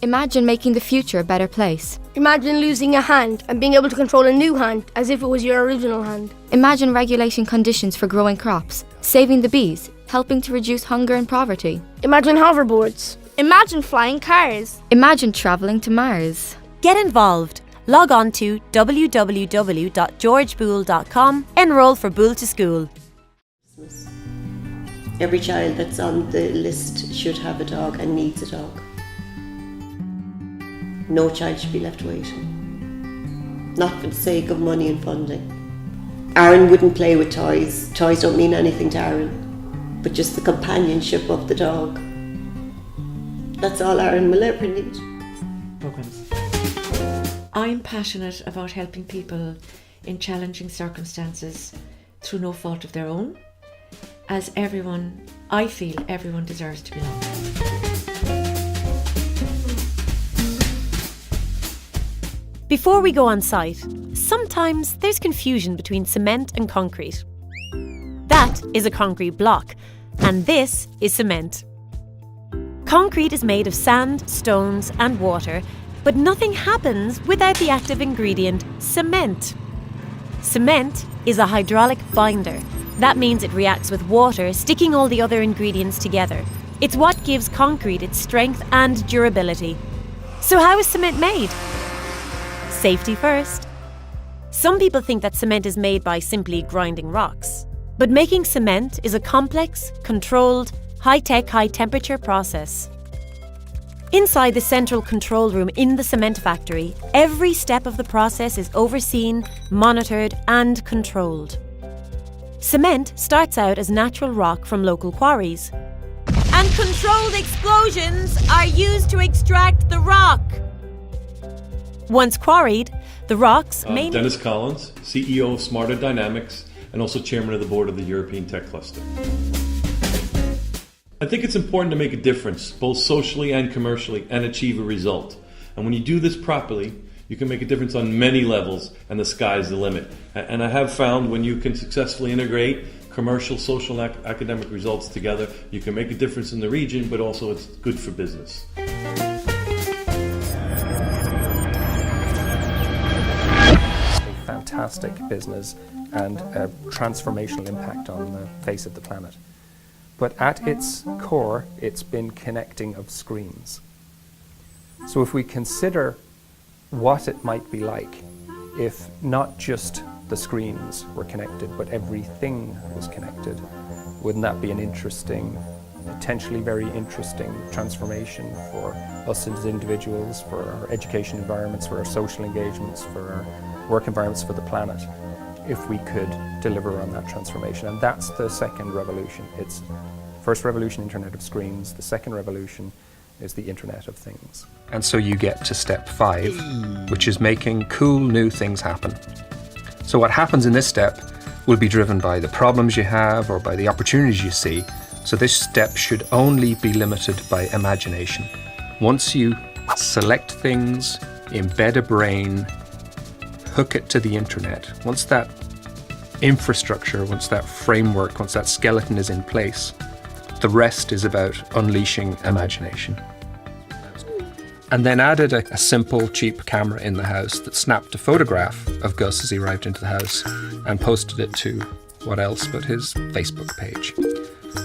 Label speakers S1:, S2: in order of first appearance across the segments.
S1: Imagine making the future a better place.
S2: Imagine losing a hand and being able to control a new hand as if it was your original hand.
S1: Imagine regulating conditions for growing crops, saving the bees, helping to reduce hunger and poverty.
S2: Imagine hoverboards.
S3: Imagine flying cars.
S1: Imagine travelling to Mars.
S4: Get involved. Log on to www.georgeboole.com. Enroll for Boole to School.
S5: Every child that's on the list should have a dog and needs a dog. No child should be left waiting. Not for the sake of money and funding. Aaron wouldn't play with toys. Toys don't mean anything to Aaron, but just the companionship of the dog. That's all Aaron will ever need.
S6: Programs. I'm passionate about helping people in challenging circumstances through no fault of their own, as I feel everyone deserves to belong.
S4: Before we go on site, sometimes there's confusion between cement and concrete. That is a concrete block, and this is cement. Concrete is made of sand, stones, and water, but nothing happens without the active ingredient, cement. Cement is a hydraulic binder. That means it reacts with water, sticking all the other ingredients together. It's what gives concrete its strength and durability. So how is cement made? Safety first. Some people think that cement is made by simply grinding rocks. But making cement is a complex, controlled, high-tech, high-temperature process. Inside the central control room in the cement factory, every step of the process is overseen, monitored, and controlled. Cement starts out as natural rock from local quarries. And controlled explosions are used to extract the rock. Once quarried, the rocks may...
S7: Dennis Collins, CEO of Smarter Dynamics and also chairman of the board of the European Tech Cluster. I think it's important to make a difference, both socially and commercially, and achieve a result. And when you do this properly, you can make a difference on many levels, and the sky's the limit. And I have found when you can successfully integrate commercial, social, and academic results together, you can make a difference in the region, but also it's good for business.
S8: Fantastic business and a transformational impact on the face of the planet. But at its core, it's been connecting of screens. So if we consider what it might be like if not just the screens were connected, but everything was connected, wouldn't that be an interesting, potentially very interesting transformation for us as individuals, for our education environments, for our social engagements, for our work environments, for the planet, if we could deliver on that transformation? And that's the second revolution. It's first revolution, Internet of Screens. The second revolution is the Internet of Things. And so you get to step 5, which is making cool new things happen. So what happens in this step will be driven by the problems you have or by the opportunities you see. So this step should only be limited by imagination. Once you select things, embed a brain, hook it to the internet, once that infrastructure, once that framework, once that skeleton is in place, the rest is about unleashing imagination. And then added a simple, cheap camera in the house that snapped a photograph of Gus as he arrived into the house and posted it to what else but his Facebook page.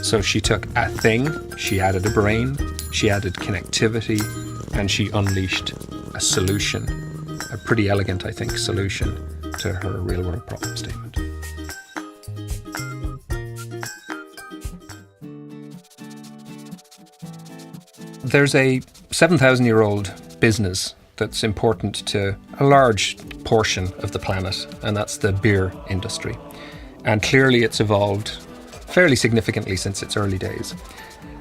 S8: So she took a thing, she added a brain, she added connectivity, and she unleashed a solution, a pretty elegant, I think, solution to her real-world problem statement. There's a 7,000-year-old business that's important to a large portion of the planet, and that's the beer industry. And clearly it's evolved fairly significantly since its early days.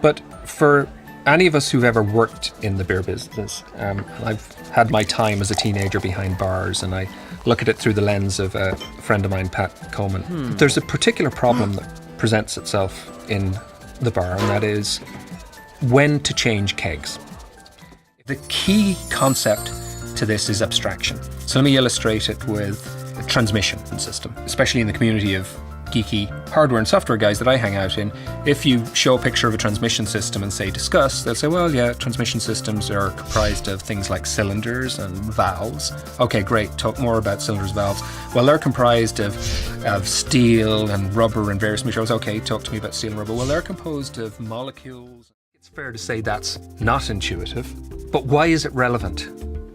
S8: But for any of us who've ever worked in the beer business, I've had my time as a teenager behind bars, and I look at it through the lens of a friend of mine, Pat Coleman. There's a particular problem that presents itself in the bar, and that is when to change kegs. The key concept to this is abstraction. So let me illustrate it with a transmission system, especially in the community of geeky hardware and software guys that I hang out in, if you show a picture of a transmission system and say discuss, they'll say, well, yeah, transmission systems are comprised of things like cylinders and valves. Okay, great, talk more about cylinders, valves. Well, they're comprised of steel and rubber and various materials. Okay, talk to me about steel and rubber. Well, they're composed of molecules. It's fair to say that's not intuitive, but why is it relevant?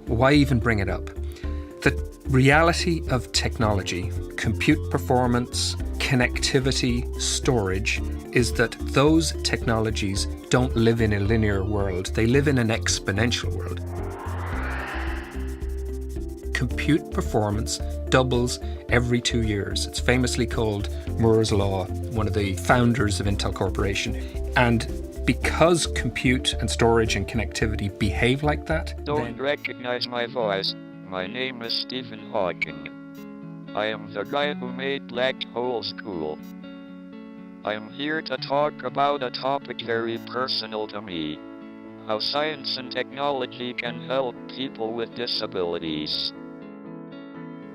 S8: Why even bring it up? The reality of technology, compute performance, connectivity, storage, is that those technologies don't live in a linear world. They live in an exponential world. Compute performance doubles every 2 years. It's famously called Moore's Law, one of the founders of Intel Corporation. And because compute and storage and connectivity behave like that,
S9: Don't recognize my voice. My name is Stephen Hawking. I am the guy who made black holes cool. I am here to talk about a topic very personal to me. How science and technology can help people with disabilities.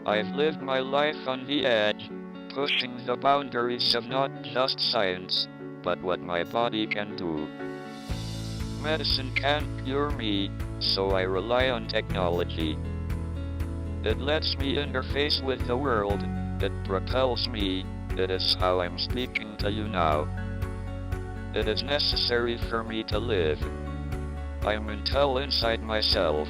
S9: I've lived my life on the edge, pushing the boundaries of not just science, but what my body can do. Medicine can't cure me, so I rely on technology. It lets me interface with the world, it propels me, it is how I'm speaking to you now. It is necessary for me to live. I am Intel inside myself.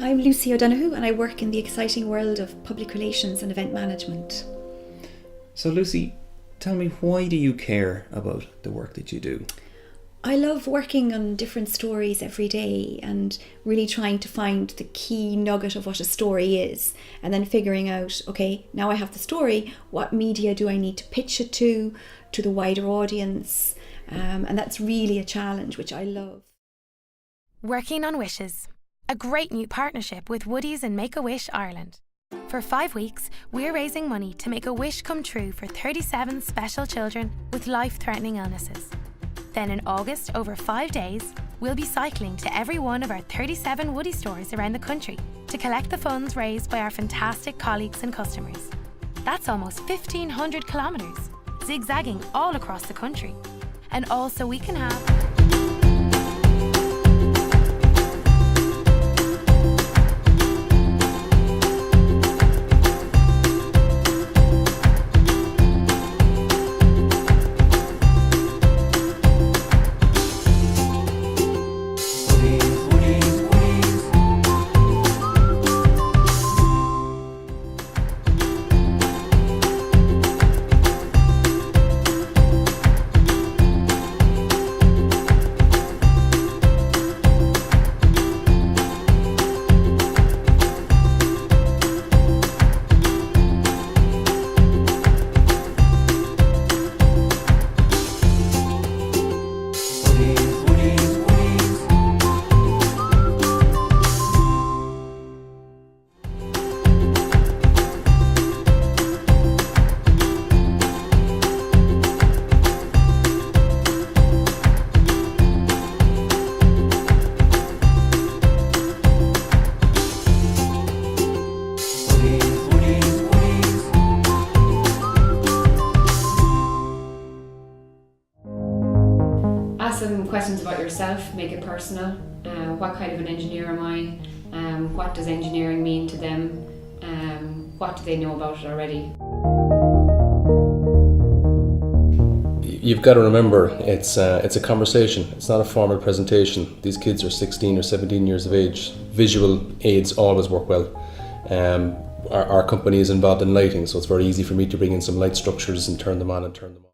S10: I'm Lucy O'Donoghue and I work in the exciting world of public relations and event management.
S11: So Lucy, tell me, why do you care about the work that you do?
S10: I love working on different stories every day and really trying to find the key nugget of what a story is, and then figuring out, okay, now I have the story, what media do I need to pitch it to the wider audience? And that's really a challenge, which I love.
S12: Working on Wishes, a great new partnership with Woodies and Make-A-Wish Ireland. For 5 weeks, we're raising money to make a wish come true for 37 special children with life-threatening illnesses. Then in August, over 5 days, we'll be cycling to every one of our 37 Woody stores around the country to collect the funds raised by our fantastic colleagues and customers. That's almost 1,500 kilometres, zigzagging all across the country. And all so we can have...
S13: Some questions about yourself, make it personal. What kind of an engineer am I? What does engineering mean to them? What do they know about it already?
S14: You've got to remember, it's a conversation. It's not a formal presentation. These kids are 16 or 17 years of age. Visual aids always work well. Our company is involved in lighting, so it's very easy for me to bring in some light structures and turn them on and turn them off.